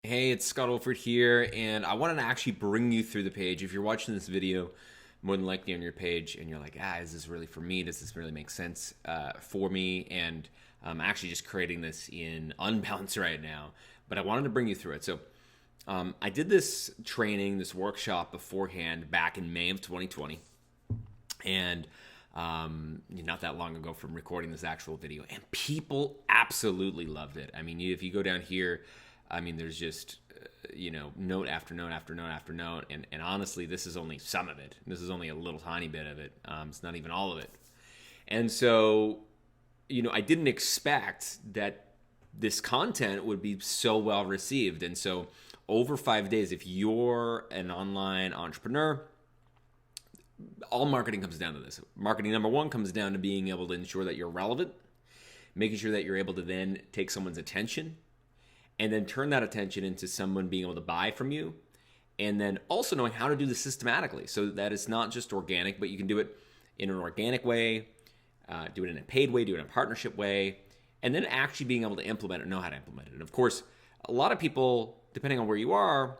Hey, it's Scott Oldford here, and I wanted to actually bring you through the page. If you're watching this video, more than likely on your page, and you're like, is this really for me? Does this really make sense for me? And I'm actually just creating this in Unbounce right now, but I wanted to bring you through it. So I did this training, this workshop beforehand back in May of 2020, and not that long ago from recording this actual video, and people absolutely loved it. I mean, if you go down here, there's just, note after note after note after note. And honestly, this is only some of it. This is only a little tiny bit of it. It's not even all of it. And so, I didn't expect that this content would be so well received. And so over 5 days, if you're an online entrepreneur, all marketing comes down to this. Marketing number one comes down to being able to ensure that you're relevant, making sure that you're able to then take someone's attention and then turn that attention into someone being able to buy from you. And then also knowing how to do this systematically so that it's not just organic, but you can do it in an organic way, do it in a paid way, do it in a partnership way, and then actually being able to implement it, know how to implement it. And of course, a lot of people, depending on where you are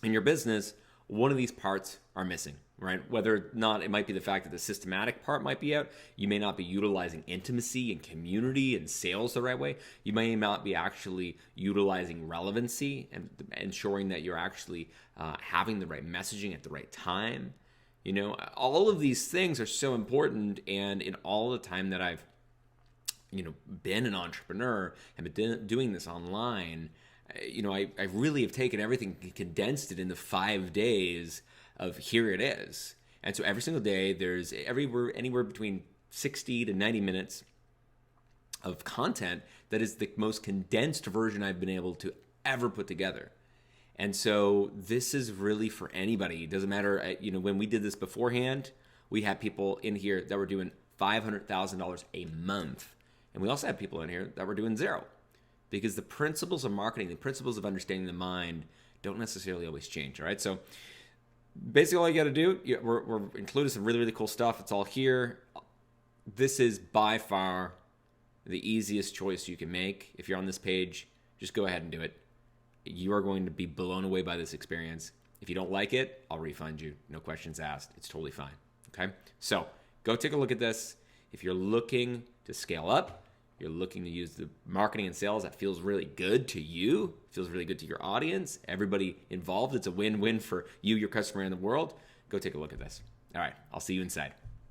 in your business, one of these parts are missing, right? Whether or not it might be the fact that the systematic part might be out, you may not be utilizing intimacy and community and sales the right way. You may not be actually utilizing relevancy and ensuring that you're actually having the right messaging at the right time. All of these things are so important. And in all the time that I've, been an entrepreneur and been doing this online, I really have taken everything, condensed it into 5 days of here it is. And so every single day, there's anywhere between 60 to 90 minutes of content that is the most condensed version I've been able to ever put together. And so this is really for anybody. It doesn't matter, when we did this beforehand, we had people in here that were doing $500,000 a month. And we also had people in here that were doing zero. Because the principles of marketing, the principles of understanding the mind don't necessarily always change, all right? So basically all you got to do, we're including some really, really cool stuff. It's all here. This is by far the easiest choice you can make. If you're on this page, just go ahead and do it. You are going to be blown away by this experience. If you don't like it, I'll refund you. No questions asked. It's totally fine, okay? So go take a look at this. If you're looking to scale up, you're looking to use the marketing and sales that feels really good to you, feels really good to your audience, everybody involved, it's a win-win for you, your customer, and the world, go take a look at this. All right, I'll see you inside.